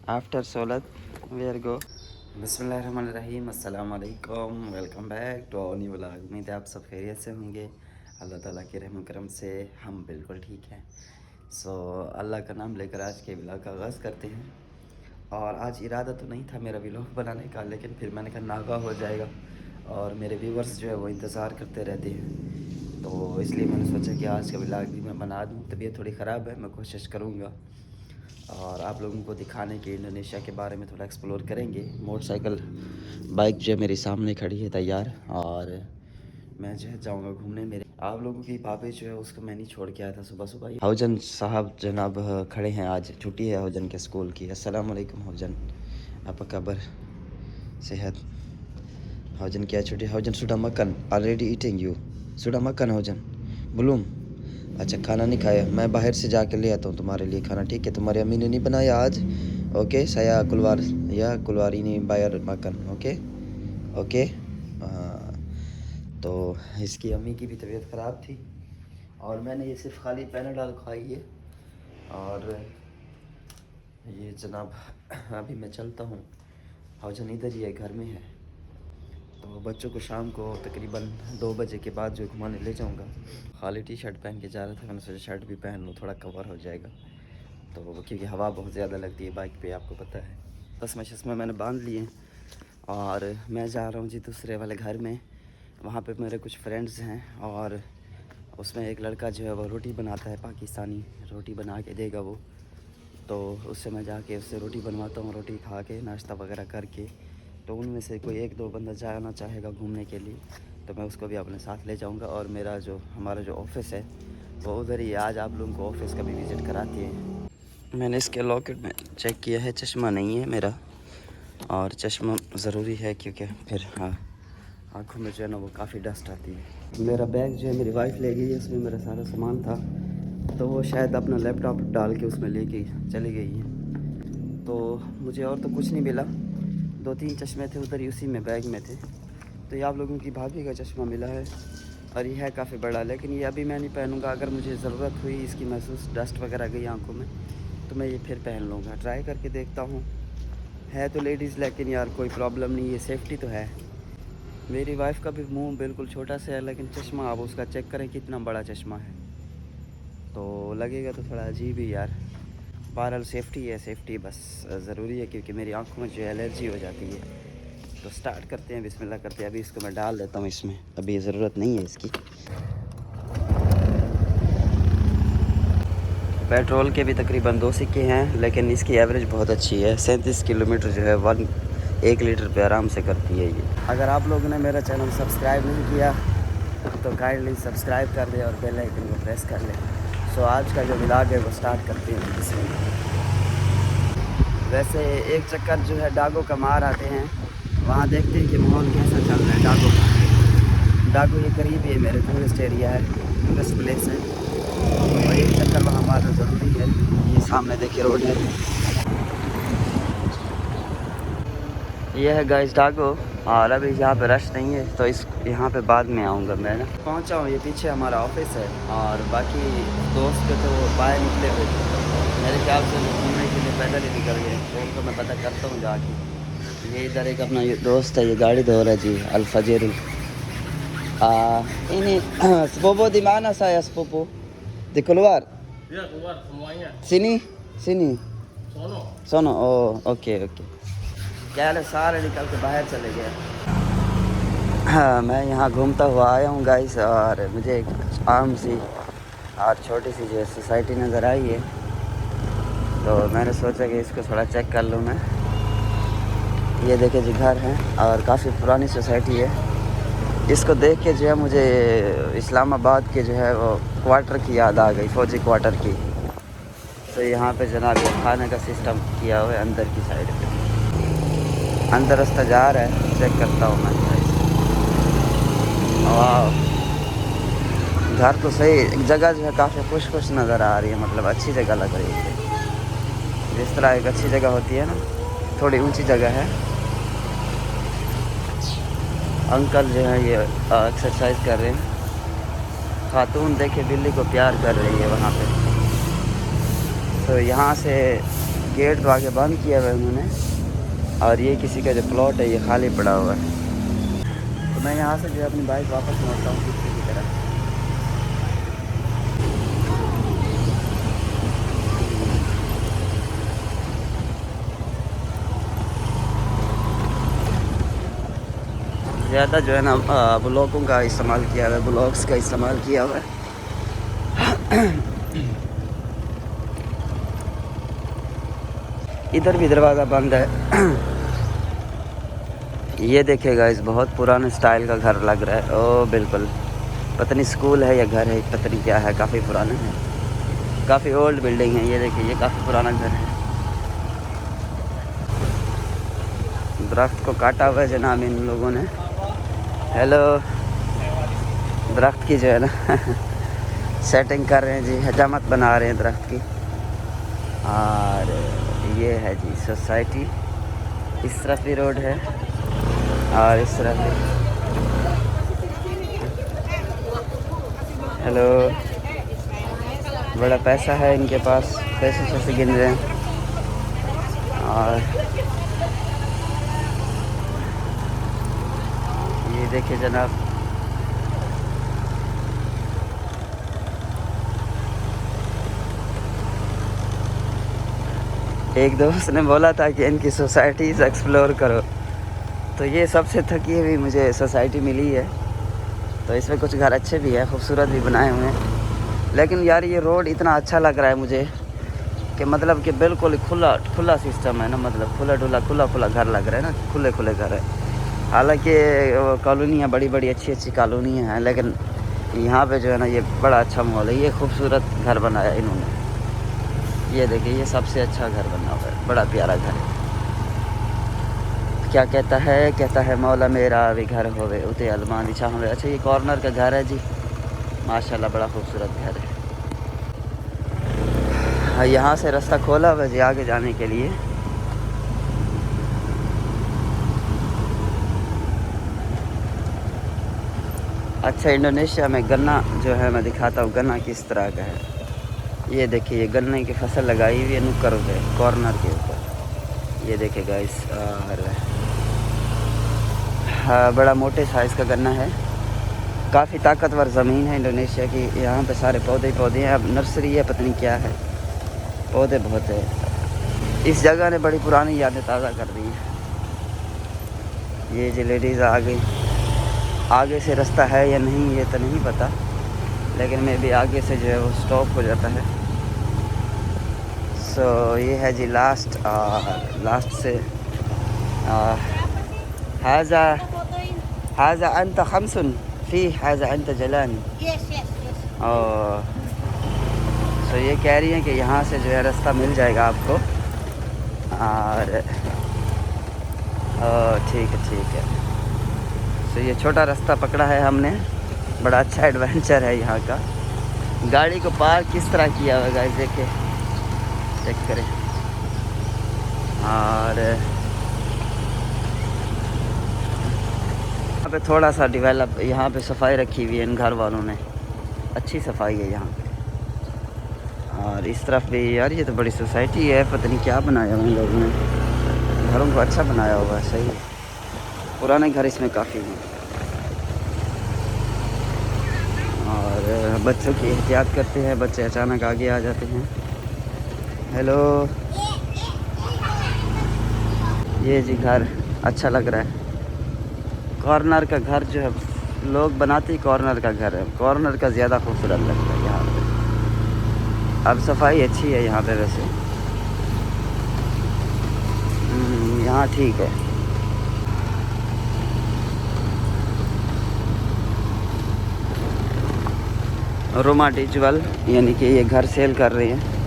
After Solat, we go. बिस्मिल्लाहिर्रहमानिर्रहीम, अस्सलाम वालेकुम, welcome back to our new vlog. उम्मीद है आप सब खैरियत से होंगे। अल्लाह ताला के रहम करम से हम बिल्कुल ठीक हैं। अल्लाह का नाम लेकर आज के व्लॉग का आगाज़ करते हैं। और आज इरादा तो नहीं था मेरा व्लॉग बनाने का, लेकिन फिर मैंने कहा नागा हो जाएगा और मेरे व्यूवर्स जो है वो इंतज़ार करते रहते हैं, तो इसलिए मैंने सोचा कि आज का व्लॉग भी मैं बना दूँ। तबीयत थोड़ी ख़राब है, मैं कोशिश करूँगा और आप लोगों को दिखाने के इंडोनेशिया के बारे में थोड़ा एक्सप्लोर करेंगे। मोटरसाइकिल बाइक जो है मेरे सामने खड़ी है तैयार, और मैं जो है जाऊंगा घूमने। मेरे आप लोगों की भाभी जो है उसको मैं नहीं छोड़ के आया था सुबह सुबह। हौजन साहब जनाब खड़े हैं, आज छुट्टी है हौजन के स्कूल की। अस्सलाम वालेकुम हौजन, apa kabar? Sehat? Haujan क्या छुट्टी? हौजन सुडा मक्कन ऑलरेडी ईटिंग यू सुडा मक्कन हौजन बुलूम। अच्छा खाना नहीं खाया, मैं बाहर से जाके ले आता हूँ तुम्हारे लिए खाना, ठीक है? तुम्हारी अम्मी ने नहीं बनाया आज, okay? saya keluar ini bayar makan, okay okay. तो इसकी अम्मी की भी तबीयत ख़राब थी और मैंने ये सिर्फ खाली पैनाडॉल खाई है। और ये जनाब अभी मैं चलता हूँ, हौजन इधर ही है, घर में है। तो बच्चों को शाम को तकरीबन 2 बजे के बाद जो घुमाने ले जाऊंगा। खाली टी शर्ट पहन के जा रहा था, मैंने सोचा शर्ट भी पहन लूँ, थोड़ा कवर हो जाएगा। तो क्योंकि हवा बहुत ज़्यादा लगती है बाइक पे, आपको पता है। तस्मा शस्मा मैंने बांध लिए और मैं जा रहा हूँ जी दूसरे वाले घर में। वहाँ पे मेरे कुछ फ्रेंड्स हैं और उसमें एक लड़का जो है वो रोटी बनाता है, पाकिस्तानी रोटी बना के देगा वो। तो उससे मैं जाके उससे रोटी बनवाता हूँ, रोटी खा के नाश्ता वगैरह करके। तो उनमें से कोई एक दो बंदा जाना चाहेगा घूमने के लिए तो मैं उसको भी अपने साथ ले जाऊंगा। और हमारा जो ऑफ़िस है वो उधर ही है। आज आप लोगों को ऑफ़िस का भी विज़िट कराते हैं। मैंने इसके लॉकेट में चेक किया है, चश्मा नहीं है मेरा, और चश्मा ज़रूरी है क्योंकि फिर आँखों में जो है ना वो काफ़ी डस्ट आती है। मेरा बैग जो है मेरी वाइफ ले गई है, उसमें मेरा सारा सामान था, तो वो शायद अपना लैपटॉप डाल के उसमें लेके चली गई है। तो मुझे और तो कुछ नहीं मिला, 2-3 चश्मे थे उधर ही उसी में बैग में थे। तो ये आप लोगों की भाभी का चश्मा मिला है और ये है काफ़ी बड़ा, लेकिन ये अभी मैं नहीं पहनूंगा। अगर मुझे ज़रूरत हुई इसकी महसूस, डस्ट वगैरह गई आंखों में, तो मैं ये फिर पहन लूँगा। ट्राई करके देखता हूँ। है तो लेडीज़, लेकिन यार कोई प्रॉब्लम नहीं है, सेफ्टी तो है। मेरी वाइफ का भी मुंह बिल्कुल छोटा सा है, लेकिन चश्मा आप उसका चेक करें कितना बड़ा चश्मा है, तो लगेगा तो थोड़ा अजीब ही यार। बहरहाल सेफ्टी है, सेफ्टी बस ज़रूरी है क्योंकि मेरी आंखों में जो एलर्जी हो जाती है। तो स्टार्ट करते हैं, बिस्मिल्लाह करते हैं। अभी इसको मैं डाल देता हूँ इसमें, अभी ज़रूरत नहीं है इसकी। पेट्रोल के भी तकरीबन 2 सिक्के हैं, लेकिन इसकी एवरेज बहुत अच्छी है। 37 किलोमीटर जो है 1 लीटर पे आराम से करती है ये। अगर आप लोगों ने मेरा चैनल सब्सक्राइब नहीं किया तो काइंडली सब्सक्राइब कर दे और बेल आइकन को प्रेस कर ले। आज का जो व्लॉग है वो स्टार्ट करते हैं इसमें। वैसे एक चक्कर जो है डागो का मार आते हैं, वहाँ देखते हैं कि माहौल कैसा चल रहा है डागो का। डागो ये करीब ही है, मेरे टूरिस्ट एरिया है, टूरिस्ट प्लेस है, और एक चक्कर वहाँ मारना ज़रूरी है। ये सामने देखिए रोड है, ये है गाइस डागो। और अभी यहाँ पे रश नहीं है, तो इस यहाँ पे बाद में आऊँगा मैं ना। पहुँचा हूँ, ये पीछे हमारा ऑफिस है और बाकी दोस्त तो वो बाहर निकले हुए थे। मेरे ख्याल से घूमने के लिए पैदल ही निकल गए, तो उनको मैं पता करता हूँ जाके। ये इधर एक अपना ये दोस्त है, ये गाड़ी धो रहा है जी, अल्फाजिर। ini sepupu di mana saya sepupu? Di keluar? Iya keluar semuanya. Sini Sono. सोनो ओ ओके ओके। क्या है, सारे निकल के बाहर चले गए। हाँ, मैं यहाँ घूमता हुआ आया हूँ गाइस, और मुझे एक आम सी और छोटी सी जो सोसाइटी नज़र आई है, तो मैंने सोचा कि इसको थोड़ा चेक कर लूँ मैं। ये देखे जी घर हैं और काफ़ी पुरानी सोसाइटी है। इसको देख के जो है मुझे इस्लामाबाद के जो है वो क्वार्टर की याद आ गई, फ़ौजी क्वार्टर की। तो यहाँ पे जनाब ये खाने का सिस्टम किया हुआ है अंदर की साइड पे। अंदर रास्ता जा रहा है, चेक करता हूँ मैं। वाह, घर तो सही, जगह जो है काफ़ी खुश नज़र आ रही है, मतलब अच्छी जगह लग रही है। जिस तरह एक अच्छी जगह होती है ना, थोड़ी ऊंची जगह है। अंकल जो है ये एक्सरसाइज कर रहे हैं। खातून देखे बिल्ली को प्यार कर रही है वहाँ पे। तो यहाँ से गेट को आगे बंद किया हुआ है उन्होंने, और ये किसी का जो प्लॉट है ये खाली पड़ा हुआ है। तो मैं यहाँ से जो है अपनी बाइक वापस मोड़ता हूँ पीछे की तरफ। ज़्यादा जो है ना ब्लॉकों का इस्तेमाल किया हुआ है, ब्लॉक्स का इस्तेमाल किया हुआ है। इधर भी दरवाज़ा बंद है। ये देखिएगा, इस बहुत पुराने स्टाइल का घर लग रहा है। ओ बिल्कुल, पता नहीं स्कूल है या घर है, पता नहीं क्या है, काफ़ी पुराना है, काफ़ी ओल्ड बिल्डिंग है। ये देखिए, ये काफ़ी पुराना घर है। दरख्त को काटा हुआ है जनाब इन लोगों ने। हेलो, दरख्त की जो है ना सेटिंग कर रहे हैं जी, हजामत बना रहे हैं दरख्त की। और ये है जी सोसाइटी, इस तरफ भी रोड है और इस तरफ भी। हेलो, बड़ा पैसा है इनके पास, पैसे से गिन रहे हैं। और ये देखिए जनाब, एक दोस्त ने बोला था कि इनकी सोसाइटीज़ एक्सप्लोर करो, तो ये सबसे थकी हुई मुझे सोसाइटी मिली है। तो इसमें कुछ घर अच्छे भी हैं, खूबसूरत भी बनाए हुए हैं, लेकिन यार ये रोड इतना अच्छा लग रहा है मुझे कि मतलब कि बिल्कुल खुला सिस्टम है ना, मतलब खुला घर लग रहा है ना, खुले घर है। हालांकि कॉलोनियाँ बड़ी अच्छी कॉलोनियाँ हैं, लेकिन यहाँ पे जो है ना ये बड़ा अच्छा माहौल है। ये खूबसूरत घर बनाया इन्होंने, ये देखिए, ये सबसे अच्छा घर बना हुआ है, बड़ा प्यारा घर है। क्या कहता है मौला मेरा भी घर होवे उते अलमान दिशा हमें। अच्छा, ये कॉर्नर का घर है जी, माशाल्लाह बड़ा खूबसूरत घर है। हाँ, यहाँ से रास्ता खोला हुआ जी आगे जाने के लिए। अच्छा, इंडोनेशिया में गन्ना जो है मैं दिखाता हूँ, गन्ना किस तरह का है। ये देखिए, ये गन्ने की फसल लगाई हुई है नुक्कड़ पे, कॉर्नर के ऊपर। ये देखिए गाइस, और हाँ, बड़ा मोटे साइज़ का गन्ना है। काफ़ी ताकतवर ज़मीन है इंडोनेशिया की। यहाँ पे सारे पौधे हैं। अब नर्सरी है, पता नहीं क्या है, पौधे बहुत है। इस जगह ने बड़ी पुरानी यादें ताज़ा कर दी है। ये जो लेडीज़ आ गई, आगे से रास्ता है या नहीं ये तो नहीं पता, लेकिन मैं भी आगे से जो है वो स्टॉप हो जाता है। सो ये है जी लास्ट से हाजा अंत खमसन फी हाजा अंत जलानी। और सो ये कह रही हैं कि यहाँ से जो है रास्ता मिल जाएगा आपको। और ठीक है। सो ये छोटा रास्ता पकड़ा है हमने, बड़ा अच्छा एडवेंचर है यहाँ का। गाड़ी को पार्क किस तरह किया हुआ गाइस, देखे, चेक करें। और यहाँ पे थोड़ा सा डेवलप, यहाँ पे सफाई रखी हुई है इन घर वालों ने, अच्छी सफाई है यहाँ पे। और इस तरफ भी यार, ये तो बड़ी सोसाइटी है, पता नहीं क्या बनाया हुआ इन लोगों ने, घरों को अच्छा बनाया हुआ है, सही है। पुराने घर इसमें काफ़ी हैं। और बच्चों की एहतियात करते हैं, बच्चे अचानक आगे आ जाते हैं। हेलो, ये जी घर अच्छा लग रहा है। कॉर्नर का घर जो है लोग बनाते ही कॉर्नर का घर है, कॉर्नर का ज़्यादा खूबसूरत लगता है यहाँ पे। अब सफाई अच्छी है यहाँ पे वैसे, यहाँ ठीक है। रोमा डिजवल यानी कि ये घर सेल कर रहे हैं।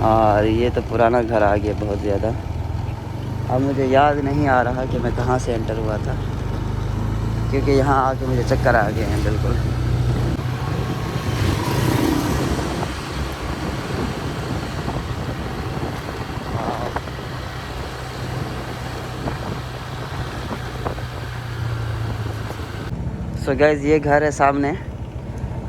और ये तो पुराना घर आ गया बहुत ज़्यादा। अब मुझे याद नहीं आ रहा कि मैं कहाँ से एंटर हुआ था, क्योंकि यहाँ आके मुझे चक्कर आ गए हैं बिल्कुल। सो गाइस, ये घर है सामने,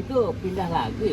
Itu pindah lagi.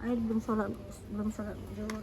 Belum sholat zuhur.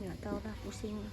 Nggak tahu dah, pusing lah.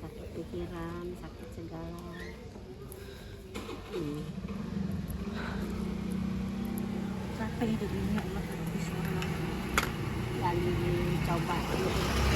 Sakit pikiran, sakit segala. Capek hidup ini, Allah lagi coba.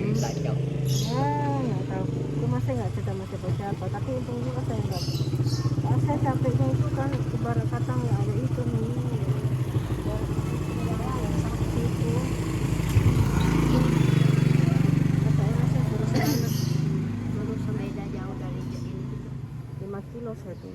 Nggak tahu. Cuma saya nggak cerita sama siapa-siapa, tapi untung juga saya nggak. Kalau saya capeknya itu kan ibarat kata nggak ada itu nih. Seperti itu. Saya rasa suruh sepeda jauh dari ini 5 kilo saya tuh.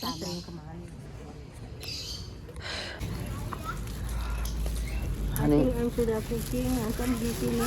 sabar. Yang sudah cooking, kan di sini.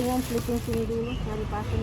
Yang sleeping sini dulu, cari pasien.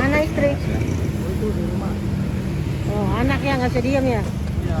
Mana istri? Itu di rumah. Oh, anaknya nggak bisa diam ya? Iya.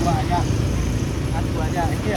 Dua aja. Satu aja. Iya.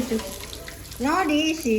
Itu. No diisi.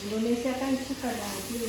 Indonesia kan suka dengan chili.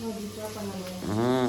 No gitu apa namanya?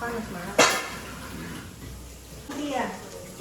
Panas banget. Iya.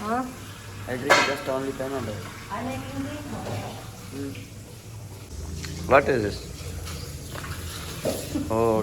Hah? I drink just only $10. Ada yang ini. What is this? Oh,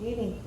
Ini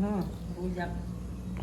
No, rujak.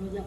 Rujak.